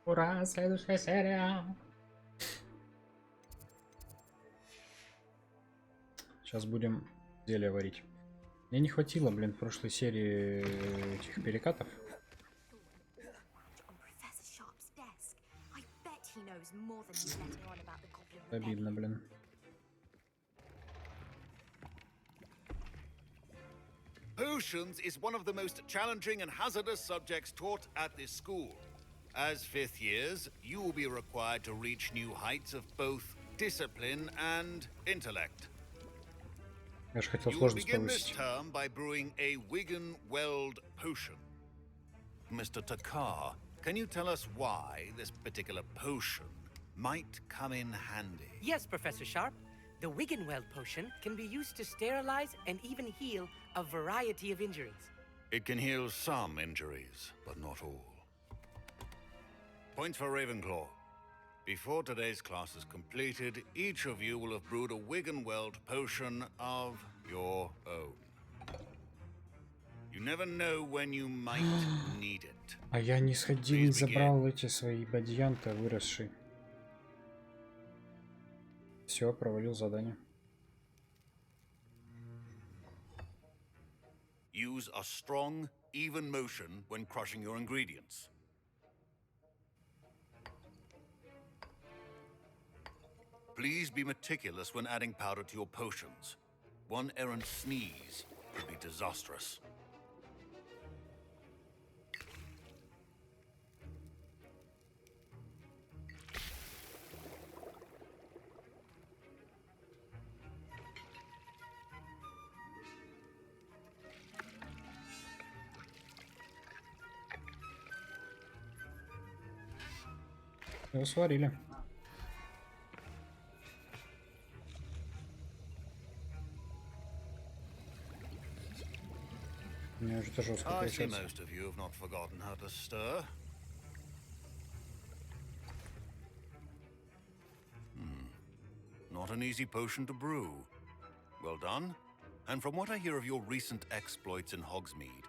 Ура, следующая серия. Сейчас будем зелье варить. Мне не хватило, блин, в прошлой серии этих перекатов. Обидно, блин. Potions is one of the most challenging and hazardous subjects taught at this school. As fifth years, you will be required to reach new heights of both discipline and intellect. Я же хотел You will сложность begin this повысить. term by brewing a Wigan Weld potion. Mr. Takar, can you tell us why this particular potion might come in handy? Yes, Professor Sharp. The Wiggenweld potion can be used to sterilize and even heal a variety of injuries. It can heal some injuries, but not all. Points for Ravenclaw. Before today's class is completed, each of you will have brewed a Wiggenweld potion of your own. You never know when you might need it. А я не сходил и забрал эти свои бадьянты выросшие. Все, провалил задание. Use a strong, even motion when crushing your ingredients. Please be meticulous when adding powder to your potions. One errant sneeze could be disastrous. Его сварили. Мне уже тоже жестко I see получается. most of you have not forgotten how to stir. Not an easy potion to brew. Well done. And from what I hear of your recent exploits in Hogsmeade,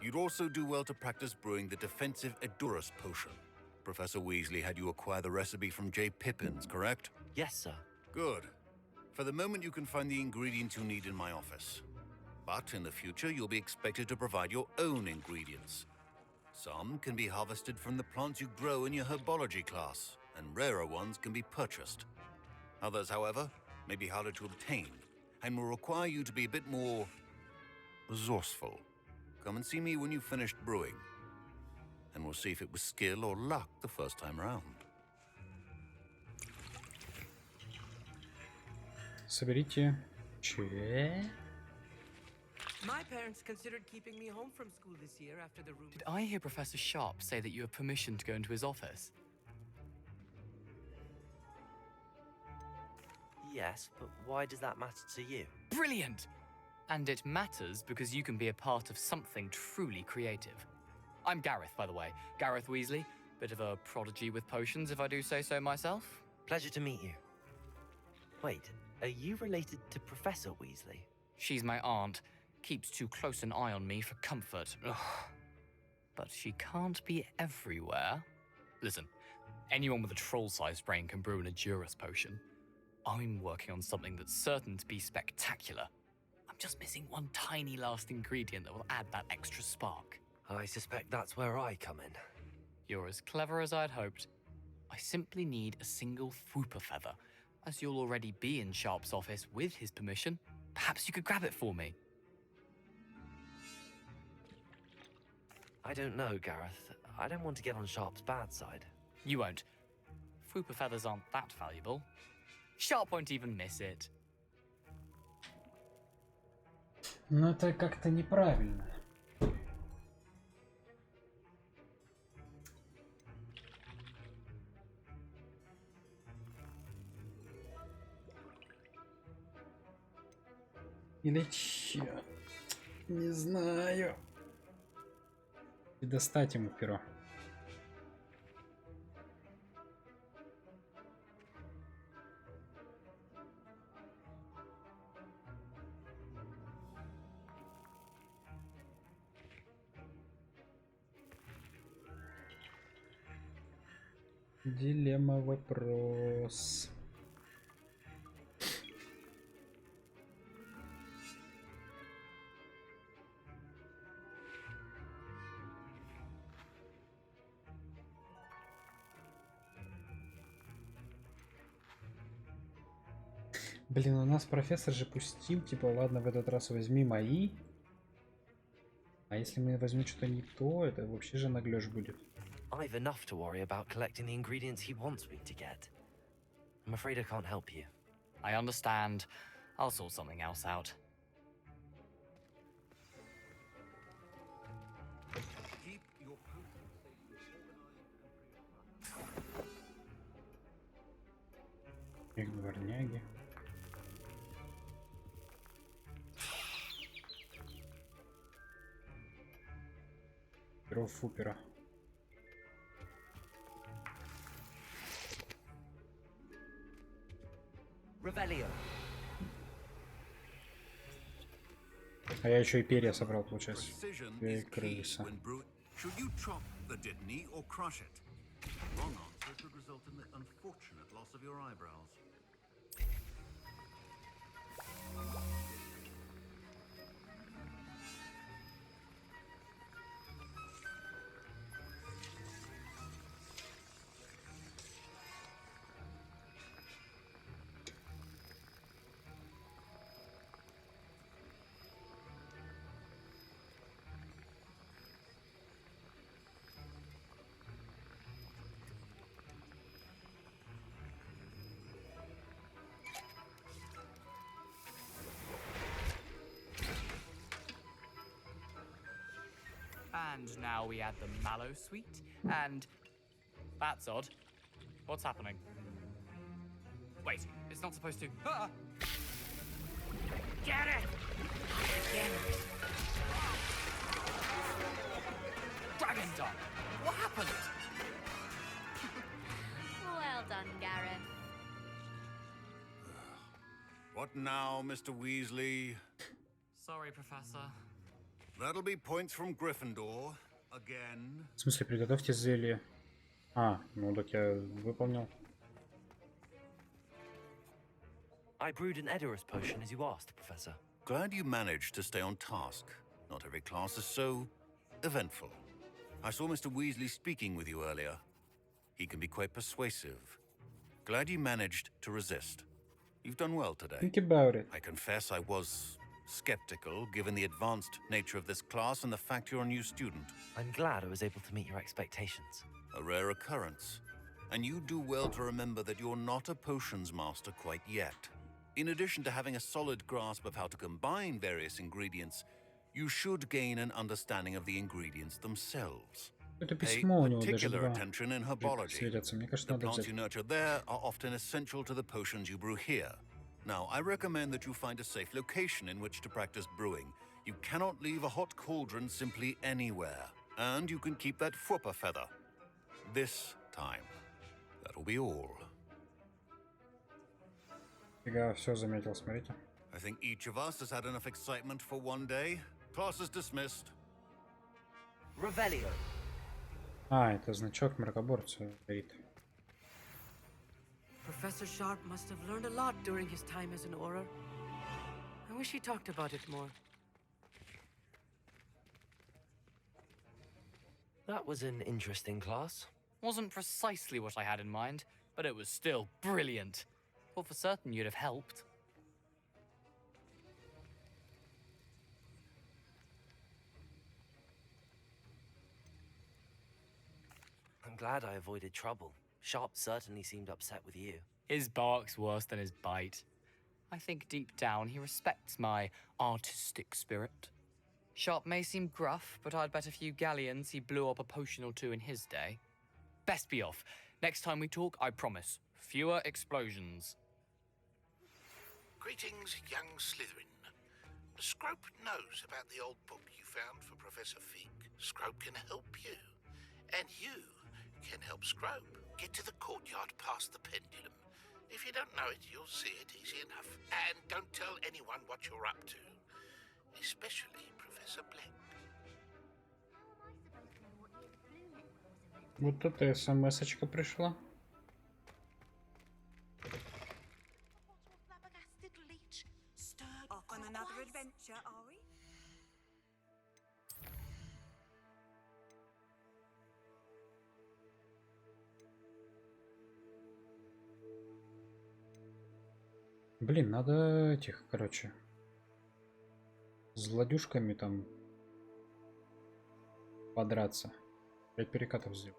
you'd also do well to practice brewing the defensive Edurus potion. Professor Weasley had you acquire the recipe from J. Pippins, correct? Yes, sir. Good. For the moment, you can find the ingredients you need in my office. But in the future, you'll be expected to provide your own ingredients. Some can be harvested from the plants you grow in your herbology class, and rarer ones can be purchased. Others, however, may be harder to obtain, and will require you to be a bit more resourceful. Come and see me when you've finished brewing, and we'll see if it was skill or luck the first time round. Соберите. Че? My parents considered keeping me home from school this year after the rumor. Did I hear Professor Sharp say that you have permission to go into his office? Yes, but why does that matter to you? Brilliant! And it matters because you can be a part of something truly creative. I'm Gareth, by the way. Gareth Weasley. Bit of a prodigy with potions, if I do say so myself. Pleasure to meet you. Wait, are you related to Professor Weasley? She's my aunt. Keeps too close an eye on me for comfort. Ugh. But she can't be everywhere. Listen, anyone with a troll-sized brain can brew an Edurus potion. I'm working on something that's certain to be spectacular. I'm just missing one tiny last ingredient that will add that extra spark. I suspect that's where I come in. You're as clever as I'd hoped. I simply need a single Fwooper feather. As you'll already be in Sharp's office with his permission, perhaps you could grab it for me. I don't know, Gareth. I don't want to get on Sharp's bad side. You won't. Fwooper feathers aren't that valuable. Sharp won't even miss it. Ну это как-то неправильно. Или чё? Не знаю. И достать ему перо. Дилемма, вопрос. Блин, у нас профессор же пустил, типа, ладно, в этот раз возьми мои. А если мы возьмем что-то не то, это вообще же наглёж будет. I've enough to worry about collecting the ingredients he wants me to get. I'm afraid I can't help you. I understand. I'll sort something else out. Keep your potions safely organized and Их дворняги. Перо Фупера. Revelio. А я еще и перья собрал, получается. Precision Две is key крыса. when brewing. Should you chop the didney or crush it? Wrong answer could result in the unfortunate loss of your eyebrows. And now we add the mallow sweet, and that's odd. What's happening? Wait, it's not supposed to. Ah! Get it! Dragon Dog! What happened? Well done, Gareth. What now, Mr. Weasley? Sorry, Professor. That'll be points from Gryffindor. Again. В смысле, приготовьте зелье. А, ну так я выполнил. I brewed an Edorus potion as you asked, Professor. Glad you managed to stay on task. Not every class is so eventful. I saw Mr. Weasley speaking with you earlier. He can be quite persuasive. Glad you managed to resist. You've done well today. Think about it. I confess I was skeptical, given the advanced nature of this class and the fact you're a new student. I'm glad I was able to meet your expectations. A rare occurrence. And you do well to remember that you're not a potions master quite yet. In addition to having a solid grasp of how to combine various ingredients, you should gain an understanding of the ingredients themselves. Это Pay письмо у него даже particular два attention in herbology. светятся. Мне кажется, The надо plants взять. you nurture there are often essential to the potions you brew here. Now, I recommend that you find a safe location in which to practice brewing. You cannot leave a hot cauldron simply anywhere. And you can keep that Fwooper feather. This time. That'll be all. Я все заметил, смотрите. I think each of us has had enough excitement for one day. Class is dismissed. Revelio. А, это значок мракоборца горит. Professor Sharp must have learned a lot during his time as an Auror. I wish he talked about it more. That was an interesting class. Wasn't precisely what I had in mind, but it was still brilliant. Thought for certain you'd have helped. I'm glad I avoided trouble. Sharp certainly seemed upset with you. His bark's worse than his bite. I think deep down he respects my artistic spirit. Sharp may seem gruff, but I'd bet a few galleons he blew up a potion or two in his day. Best be off. Next time we talk, I promise, fewer explosions. Greetings, young Slytherin. Scrope knows about the old book you found for Professor Fig. Scrope can help you. And you can help Scrope get to the courtyard past the pendulum. If you don't know it, you'll see it easy enough. And don't tell anyone what you're up to. Especially Professor Black. Вот это смс-очка пришла. Блин, надо этих, короче, с злодюшками там подраться. 5 перекатов сделал.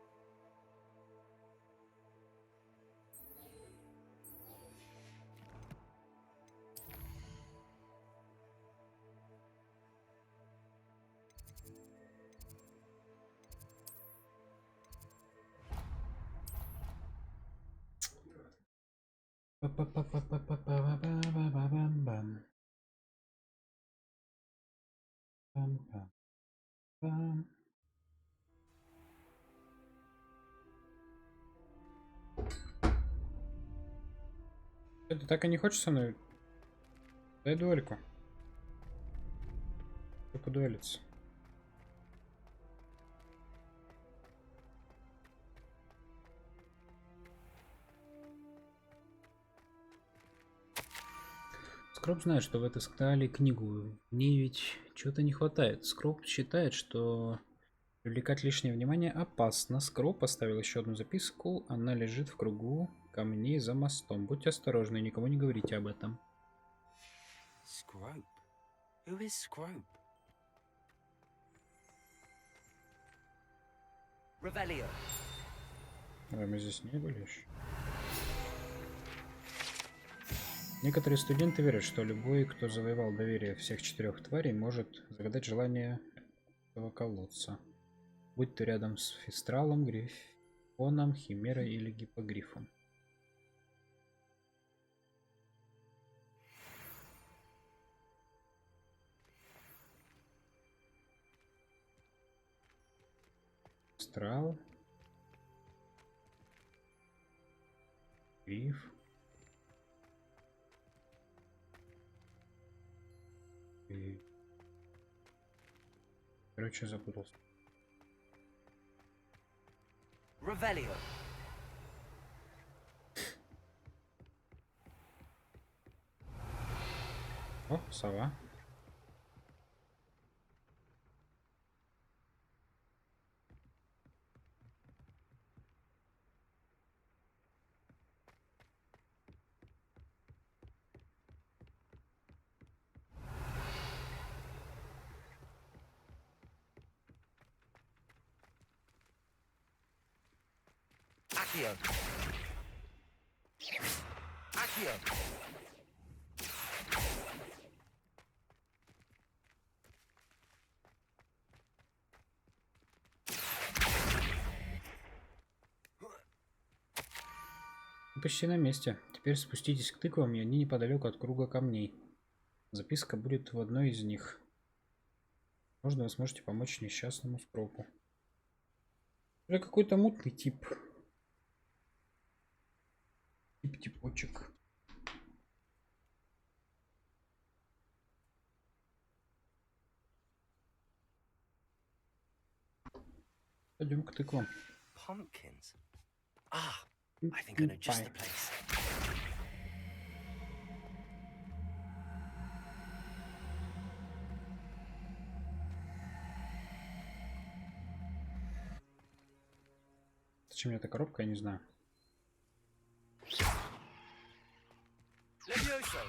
Ты так и не хочешь со мной? Дай дуэльку. Что подуэлиться? Скроп знает, что вы отыскали книгу. В ней ведь чего-то не хватает. Скроп считает, что привлекать лишнее внимание опасно. Скроп поставил еще одну записку. Она лежит в кругу камней за мостом. Будьте осторожны, никому не говорите об этом. Scrope? Who is Scrope? Revelio. Мы здесь не были еще. Некоторые студенты верят, что любой, кто завоевал доверие всех 4 тварей, может загадать желание этого колодца. Будь то рядом с Фистралом, Грифоном, Химерой или Гиппогрифом. Фистрал. Гриф. И... Короче, запутался. Revelio. О, сова. Accio. Accio. Почти на месте. Теперь спуститесь к тыквам, и они неподалеку от круга камней. Записка будет в одной из них. Можно вы сможете помочь несчастному Скропу. Это какой-то мутный тип. Типочек. Пойдем к тыквам. Pumpkins? Ah, I think I know just the place. Зачем мне эта коробка, я не знаю. Levioso.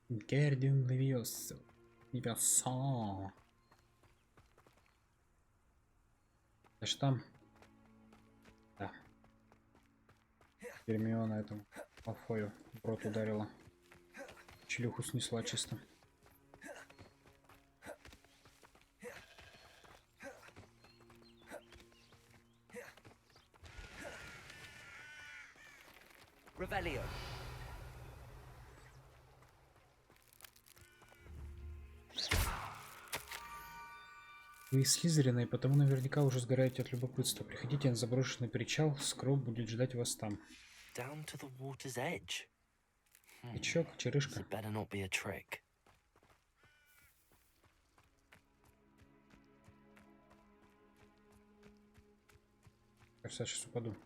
Гердиум Левиосо. Небеса. Это ж там. Да. Гермиона этому Малфою в рот ударила. Челюху снесла чисто. Revelio. Вы из Слизерина, и потому наверняка уже сгораете от любопытства. Приходите на заброшенный причал, Скроп будет ждать вас там. Down to the water's edge. Бичок, черышка. It better not be a trick. Кажется, я сейчас упаду.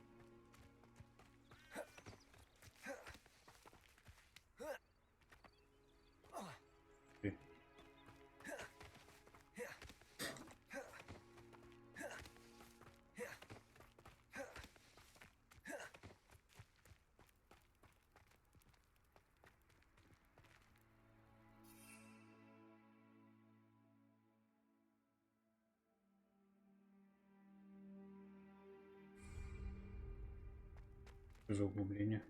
За углубление.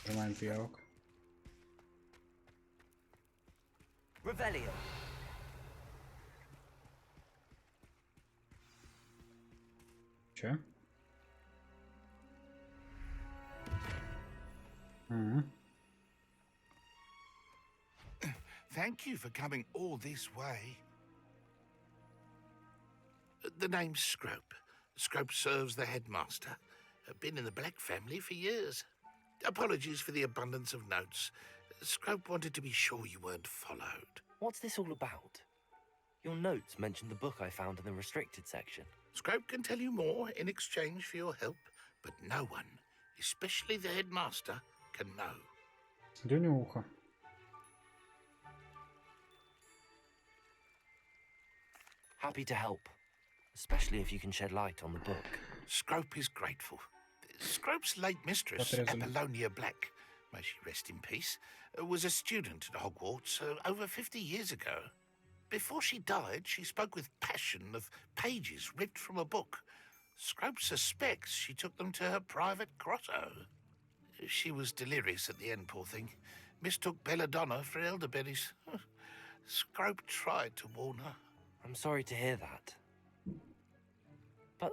Нажимаем пиявок. Revelio. Че? Угу. Thank you for coming all this way. The name's Scrope. Scrope serves the headmaster. Been in the Black family for years. Apologies for the abundance of notes. Scrope wanted to be sure you weren't followed. What's this all about? Your notes mentioned the book I found in the restricted section. Scrope can tell you more in exchange for your help, but no one, especially the headmaster, can know. Где у него ухо? Happy to help, especially if you can shed light on the book. Scrope is grateful. Scrope's late mistress, Apollonia Black, may she rest in peace, was a student at Hogwarts over 50 years ago. Before she died, she spoke with passion of pages ripped from a book. Scrope suspects she took them to her private grotto. She was delirious at the end, poor thing. Mistook belladonna for elderberries. Scrope tried to warn her. I'm sorry to hear that. But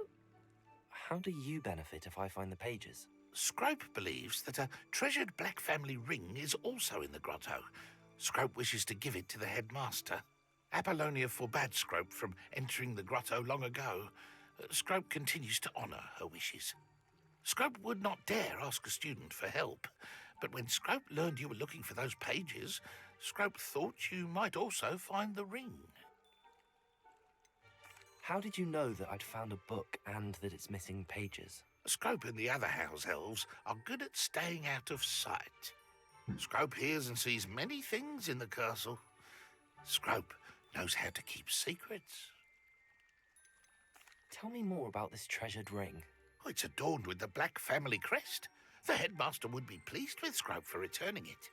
how do you benefit if I find the pages? Scrope believes that a treasured Black family ring is also in the grotto. Scrope wishes to give it to the headmaster. Apollonia forbade Scrope from entering the grotto long ago. Scrope continues to honour her wishes. Scrope would not dare ask a student for help, but when Scrope learned you were looking for those pages, Scrope thought you might also find the ring. How did you know that I'd found a book and that it's missing pages? Scrope and the other house elves are good at staying out of sight. Scrope hears and sees many things in the castle. Scrope knows how to keep secrets. Tell me more about this treasured ring. Oh, it's adorned with the Black family crest. The headmaster would be pleased with Scrope for returning it.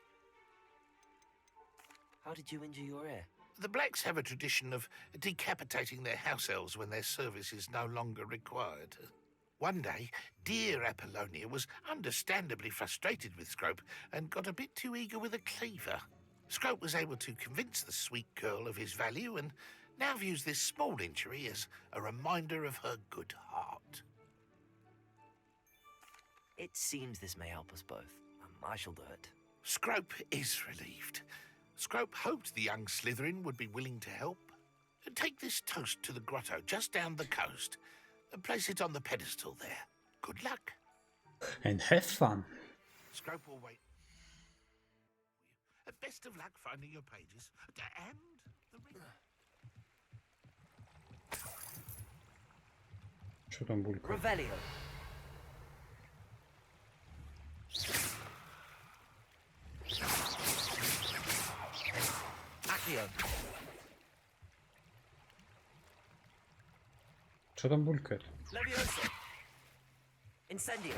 How did you injure your ear? The Blacks have a tradition of decapitating their house elves when their service is no longer required. One day, dear Apollonia was understandably frustrated with Scrope and got a bit too eager with a cleaver. Scrope was able to convince the sweet girl of his value and now views this small injury as a reminder of her good heart. It seems this may help us both. I shall do it. Scrope is relieved. Scrope hoped the young Slytherin would be willing to help. Take this toast to the grotto just down the coast. Place it on the pedestal there. Good luck. And have fun. Scrope will wait. Best of luck finding your pages. And the ring. Что там булькает? Revelio. Accio. Что там булькает? Leviosa. Incendio.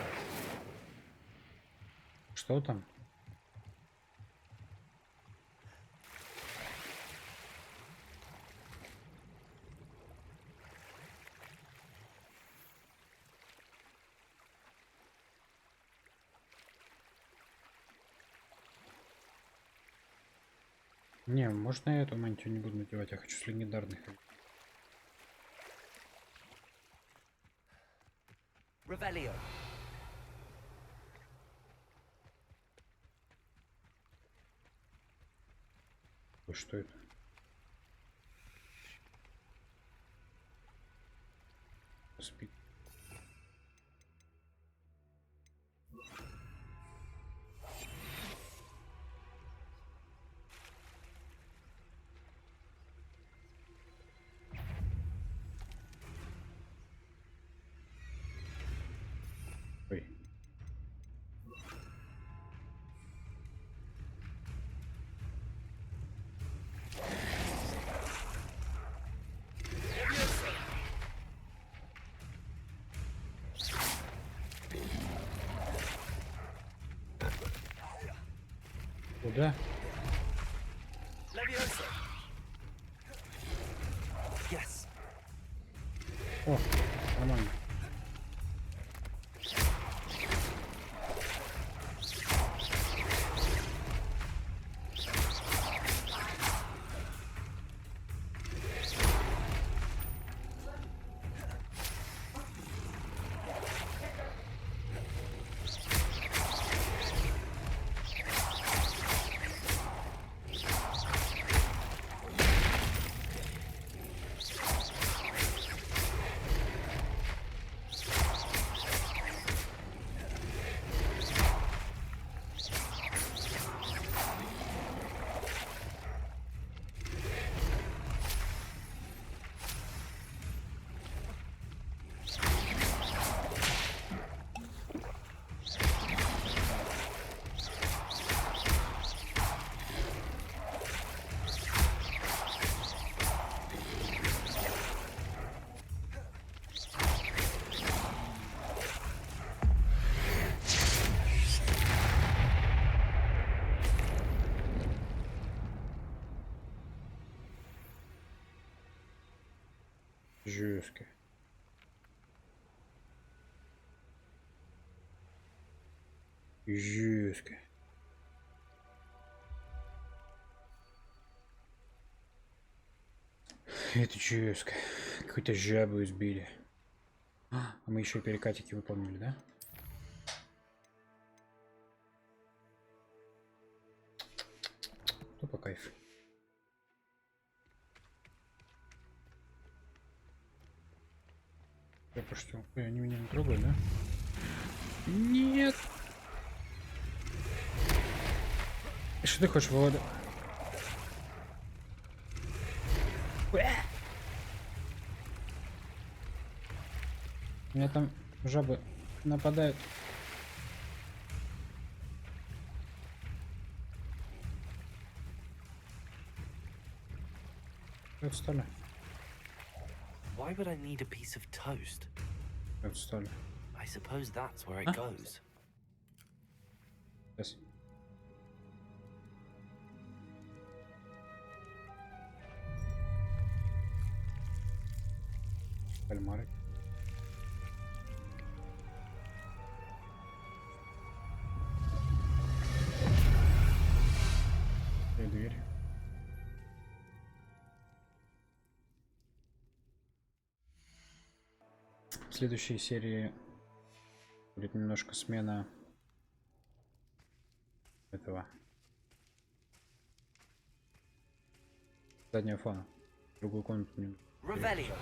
Что там? Не, можно я эту мантию не буду надевать, я хочу с легендарных. Revelio. Что это? Спит. Ой. Куда? Leviosa. Yes. О, нормально. Жестко. Жестко. Это жестко. Какую-то жабу избили. А мы еще и перекатики выполнили, да? Ну, по кайфу. Я что? Ой, они меня не трогают, да? Нет! Что ты хочешь, Володя? У меня там жабы нападают. Как стали? Why would I need a piece of toast? Как стали? I suppose that's where it goes. Сейчас. Кальмары. И дверь. В следующей серии будет немножко смена этого заднего фона. Другую комнату мне. Revelio.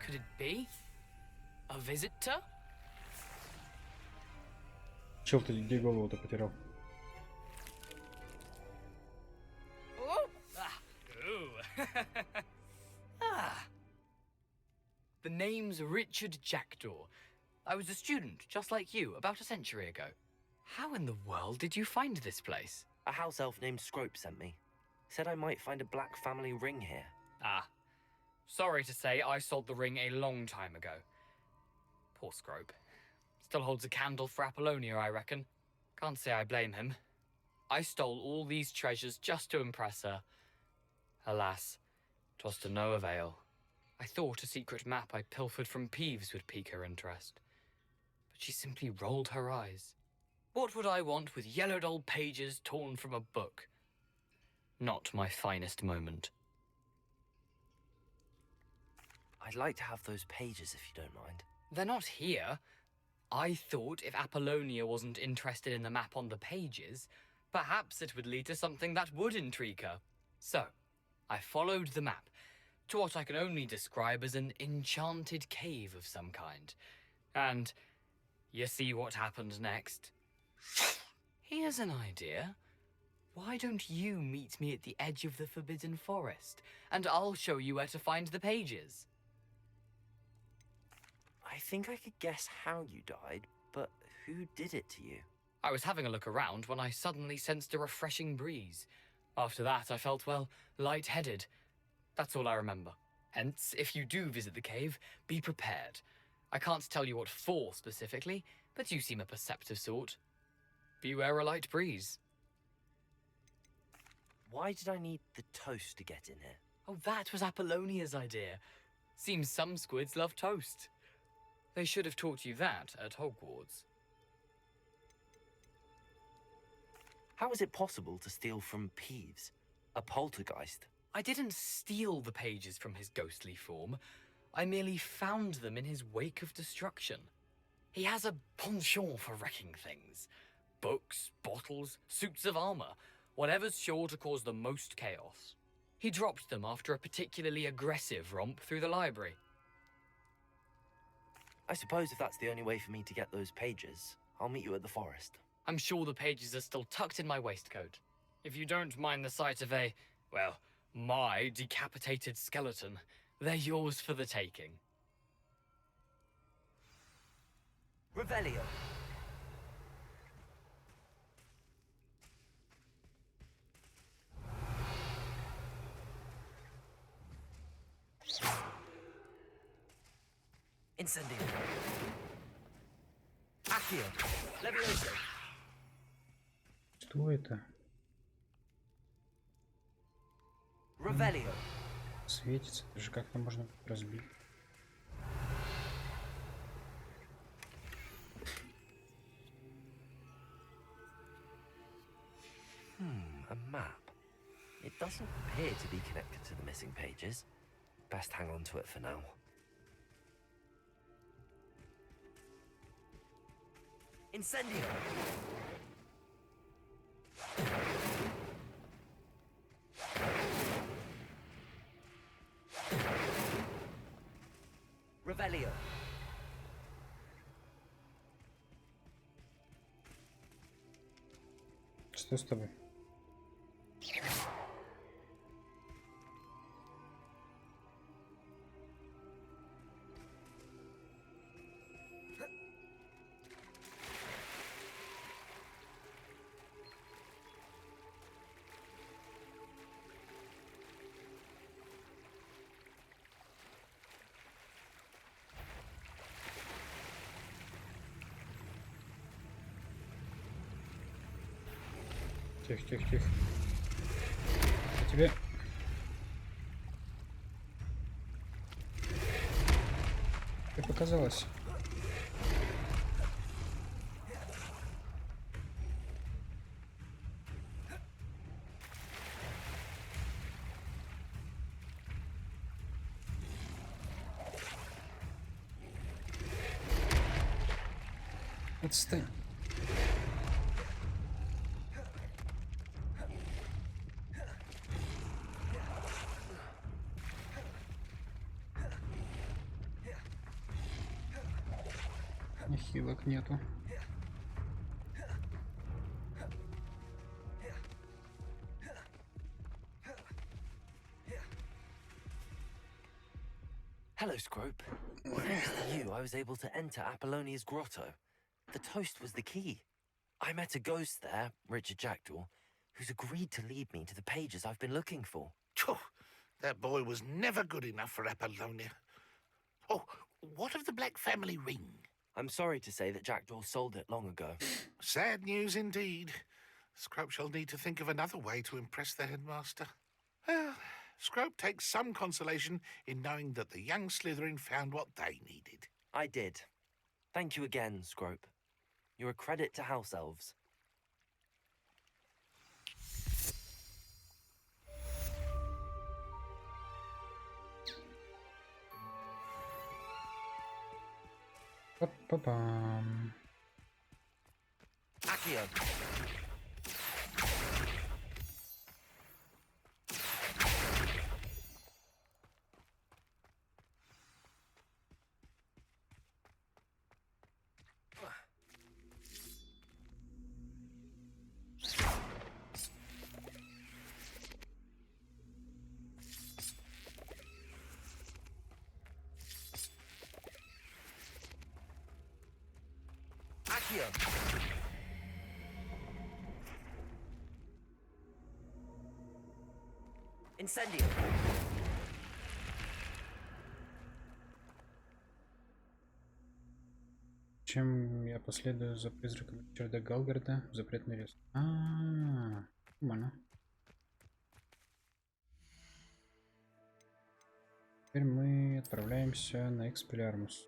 Could it be? A visitor? Чел, ты где голову-то потерял? Oh. Ooh. Ah. The name's Richard Jackdaw. I was a student, just like you, about a century ago. How in the world did you find this place? A house elf named Scrope sent me. Said I might find a black family ring here. Ah. Sorry to say, I sold the ring a long time ago. Poor Scrope. Still holds a candle for Apollonia, I reckon. Can't say I blame him. I stole all these treasures just to impress her. Alas, 'twas to no avail. I thought a secret map I pilfered from Peeves would pique her interest. But she simply rolled her eyes. What would I want with yellowed old pages torn from a book? Not my finest moment. I'd like to have those pages if you don't mind. They're not here. I thought if Apollonia wasn't interested in the map on the pages, perhaps it would lead to something that would intrigue her. So, I followed the map to what I can only describe as an enchanted cave of some kind. And you see what happened next? Here's an idea. Why don't you meet me at the edge of the Forbidden Forest, and I'll show you where to find the pages? I think I could guess how you died, but who did it to you? I was having a look around when I suddenly sensed a refreshing breeze. After that, I felt, well, lightheaded. That's all I remember. Hence, if you do visit the cave, be prepared. I can't tell you what for specifically, but you seem a perceptive sort. Beware a light breeze. Why did I need the toast to get in here? Oh, that was Apollonia's idea. Seems some squids love toast. They should have taught you that at Hogwarts. How is it possible to steal from Peeves, a poltergeist? I didn't steal the pages from his ghostly form. I merely found them in his wake of destruction. He has a penchant for wrecking things. Books, bottles, suits of armor, whatever's sure to cause the most chaos. He dropped them after a particularly aggressive romp through the library. I suppose if that's the only way for me to get those pages, I'll meet you at the forest. I'm sure the pages are still tucked in my waistcoat. If you don't mind the sight of a, well, my decapitated skeleton, they're yours for the taking. Revelio. Incendio. Accio. Levioso. Что это? Revelio. Светится. Это же как-то можно разбить. A map. It doesn't appear to be connected to the missing pages. Best hang on to it for now. Incendio! Revelio. Что с тобой? Тихо, тихо, тихо. А тебе... Как показалось? Отстань. Хилок нету. Hello, Scrope. Thanks to you, I was able to enter Apollonia's grotto. The toast was the key. I met a ghost there, Richard Jackdaw, who's agreed to lead me to the pages I've been looking for. Phew, that boy was never good enough for Apollonia. Oh, what of the Black family ring? I'm sorry to say that Jackdaw sold it long ago. Sad news indeed. Scrope shall need to think of another way to impress the headmaster. Well, Scrope takes some consolation in knowing that the young Slytherin found what they needed. I did. Thank you again, Scrope. You're a credit to House Elves. Па-па-пам. Accio. Accio. Incendio. Чем я последую за призраком Ричарда Галгарда в запретный лес? Нормально. Теперь мы отправляемся на Экспеллиармус.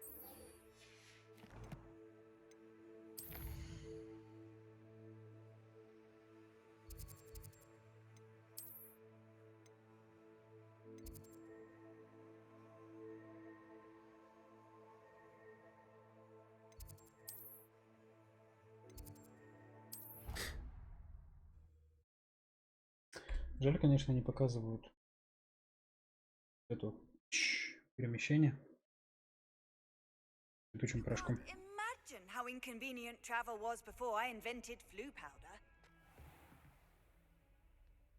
Жаль, конечно, не показывают это перемещение летучим порошком. Imagine how inconvenient travel was before I invented flu powder.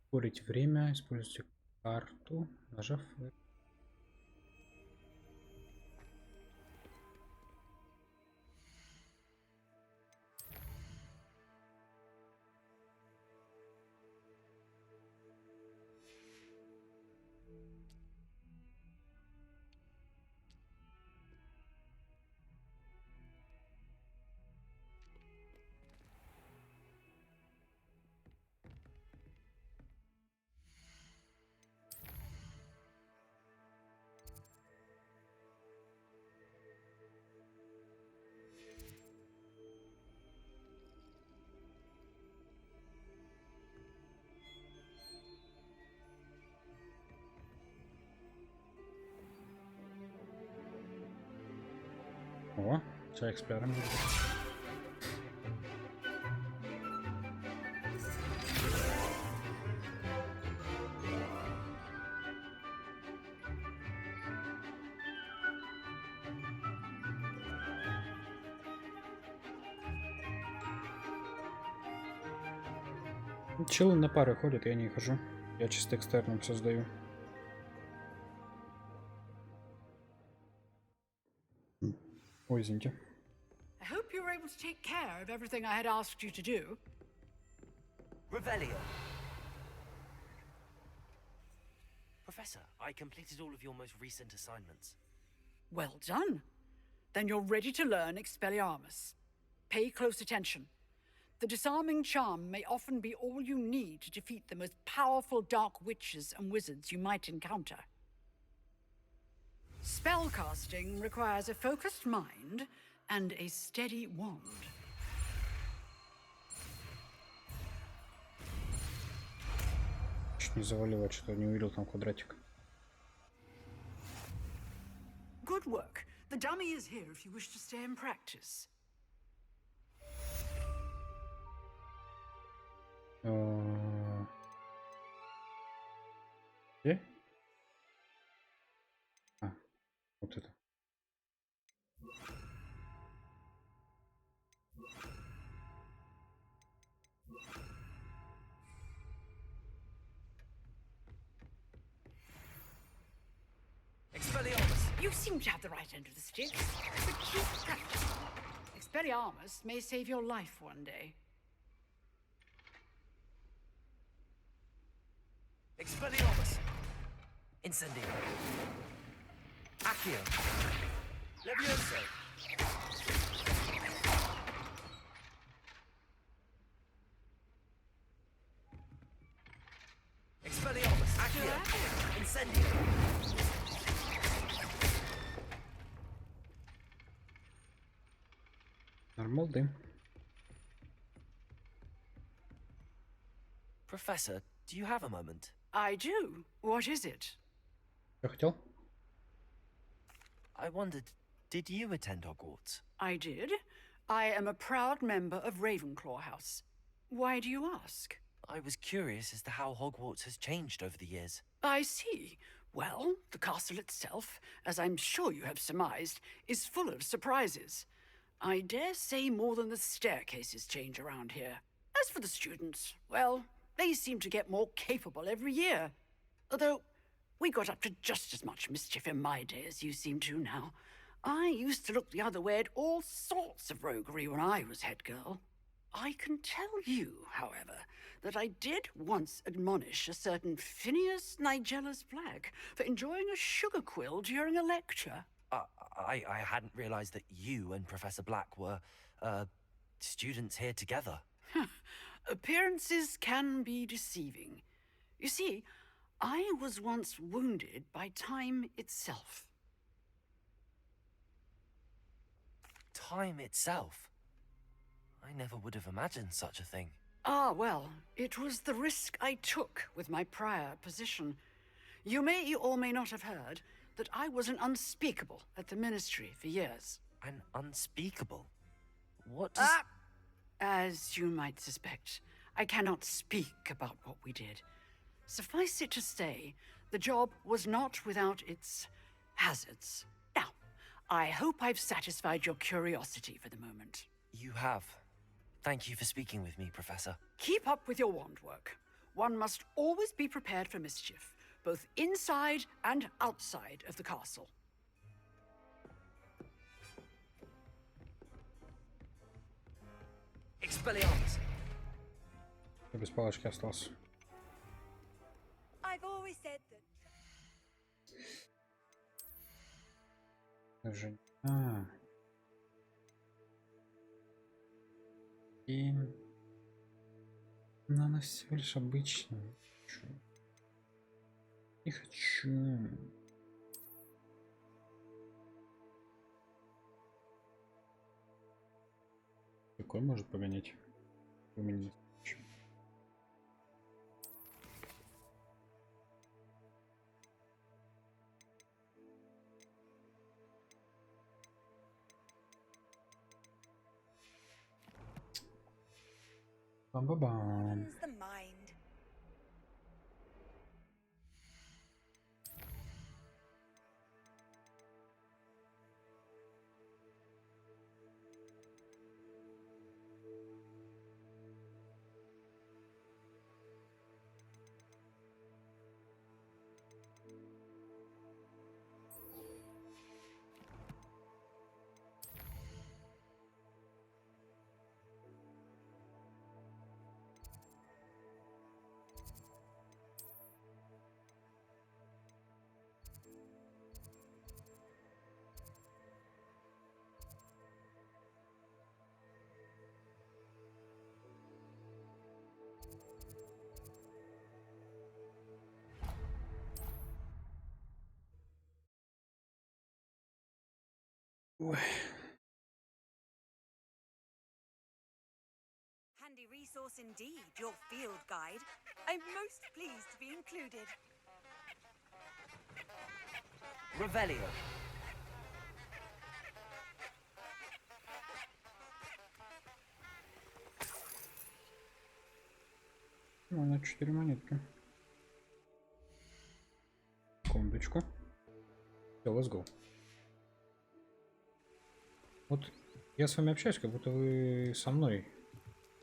Ускорить время, используйте карту, нажав. О, це експеримент. Челы на пары ходят, я не хожу. Я чисто экстерном создаю. Ой, извините. I hope you were able to take care of everything I had asked you to do. Revelio. Professor, I completed all of your most recent assignments. Well done. Then you're ready to learn Expelliarmus. Pay close attention. The disarming charm may often be all you need to defeat the most powerful dark witches and wizards you might encounter. Spellcasting requires a focused mind and a steady wand. Чуть не завалило, что-то не увидел там квадратик. Good work. The dummy is here if you wish to stay and practice. Где? А, вот это. Expelliarmus! You seem to have the right end of the stick, but keep practicing. Expelliarmus may save your life one day. Expelliarmus! Incendio. Accio. Levioso. Expelliarmus! Accio. Incendio. Нормал дым. Professor, do you have a moment? I do. What is it? Что хотел? I wondered, did you attend Hogwarts? I did. I am a proud member of Ravenclaw House. Why do you ask? I was curious as to how Hogwarts has changed over the years. I see. Well, the castle itself, as I'm sure you have surmised, is full of surprises. I dare say more than the staircases change around here. As for the students, well, they seem to get more capable every year. Although, we got up to just as much mischief in my day as you seem to now. I used to look the other way at all sorts of roguery when I was head girl. I can tell you, however, that I did once admonish a certain Phineas Nigellus Black for enjoying a sugar quill during a lecture. I hadn't realized that you and Professor Black were, students here together. Appearances can be deceiving. You see, I was once wounded by time itself. Time itself? I never would have imagined such a thing. Ah, well, it was the risk I took with my prior position. You may or may not have heard that I was an unspeakable at the Ministry for years. An unspeakable? What does... As you might suspect, I cannot speak about what we did. Suffice it to say, the job was not without its hazards. Now, I hope I've satisfied your curiosity for the moment. You have. Thank you for speaking with me, Professor. Keep up with your wand work. One must always be prepared for mischief, both inside and outside of the castle. Expelliarmus! Без палочки остался. I've always said that. Даже... И... Но она всего лишь обычная. Не хочу. Какой может погонять? У меня. Бам-бам-бам. Opens the mind. Ой. Handy resource indeed, your field guide. I'm most pleased to be included. Revelio. Ну, на 4 монетки. Секундочку. Все, let's go. Вот я с вами общаюсь, как будто вы со мной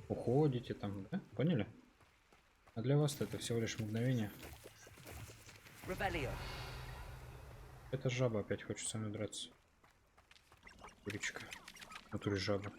уходите там, да? Поняли? А для вас это всего лишь мгновение. Revelio. Это жаба опять хочет со мной драться. Куричка. Натуре жаба.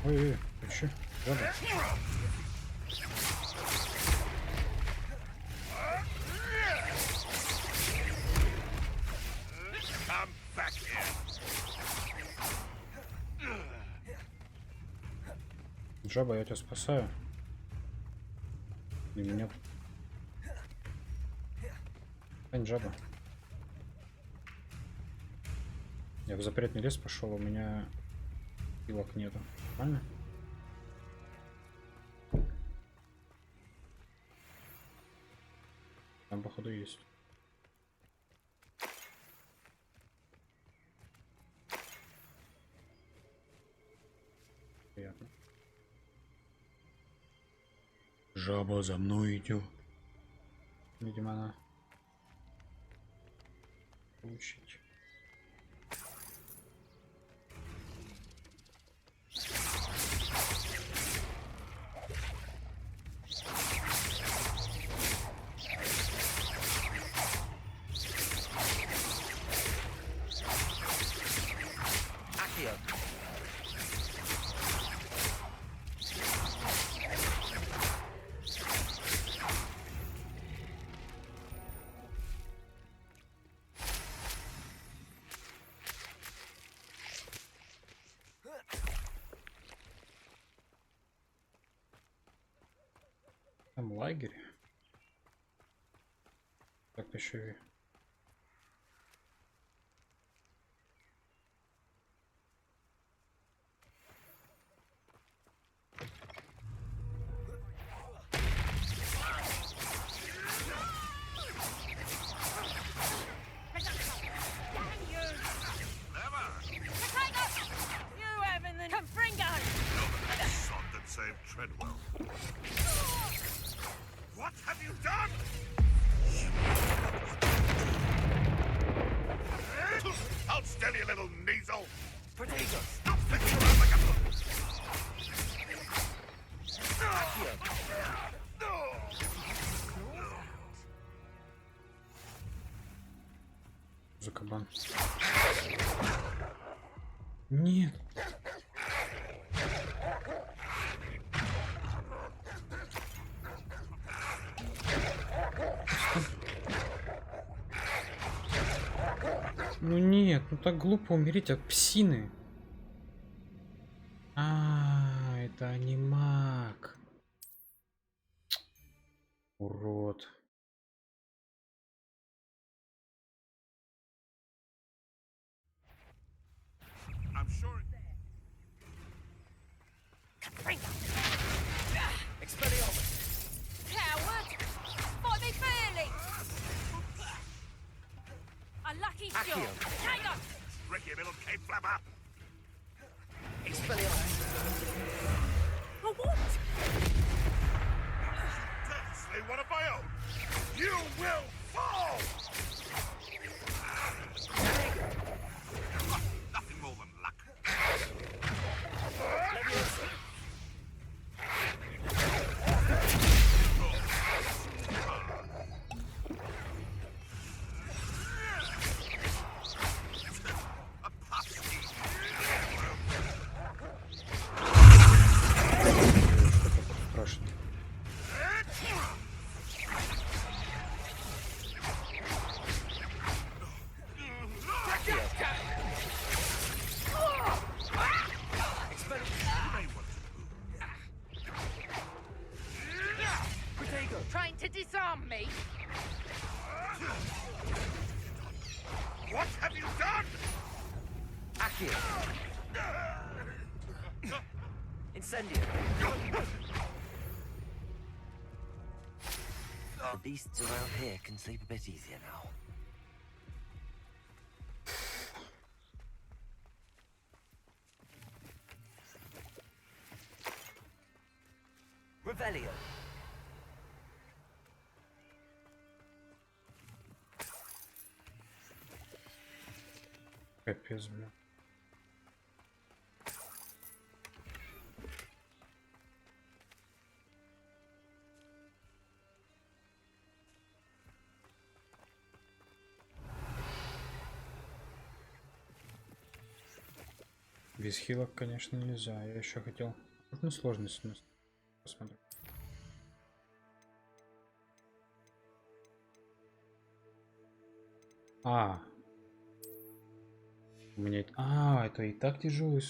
Ой, еще жаба. Жаба, я тебя спасаю. И меня. Ань, жаба. Я в запретный лес пошел, у меня пилок нету. Нормально? Там походу есть. Приятно. Жаба за мной идет. Видимо, она получить. Там лагерь. Так еще и... What have you done? Hold still, you little measle! Protego! Stop flicking around like a... За кабан. Нет. Ну нет, ну так глупо умереть от псины. А, это анимак. Урод. I'm sure... Coward! Fight me fairly! A lucky shot! Hang on! Ricky, little cave flapper! For what? Dare to slay one of my own! You will fall! Nothing more than luck. Страшно. Trying to disarm me? What have you done? Incendio! The beasts around here can sleep a bit easier now. Revelio! Капец, бля. Без хилок, конечно, нельзя. Я еще хотел... Можно сложность у нас? Посмотрим. А. У меня... А, это и так тяжелый...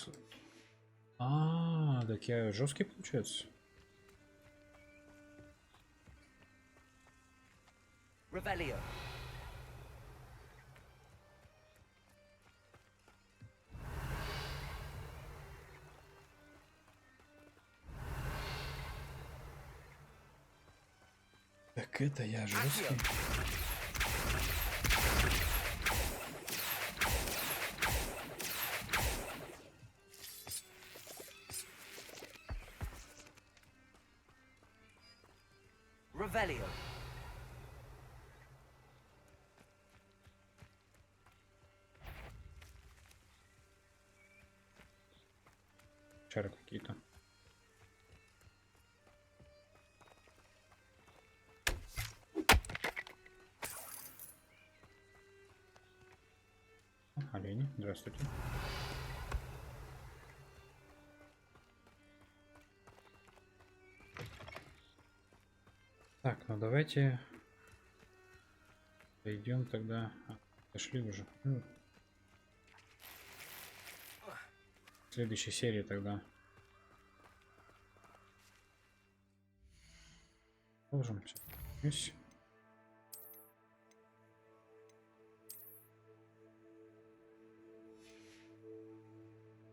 А, так я жесткий получается. Revelio! Так это я жесткий. Revelio! Чары какие-то. Олени, здравствуйте. Так, ну давайте пойдем тогда. Пошли уже. Ну, в следующей серии тогда. Продолжим. Здесь.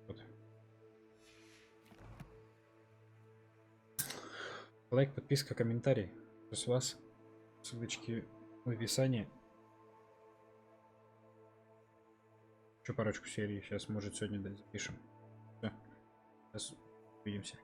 Вот. Лайк, подписка, комментарий. С вас. Ссылочки в описании. Еще парочку серий. Сейчас, может, сегодня запишем. Все. Сейчас увидимся.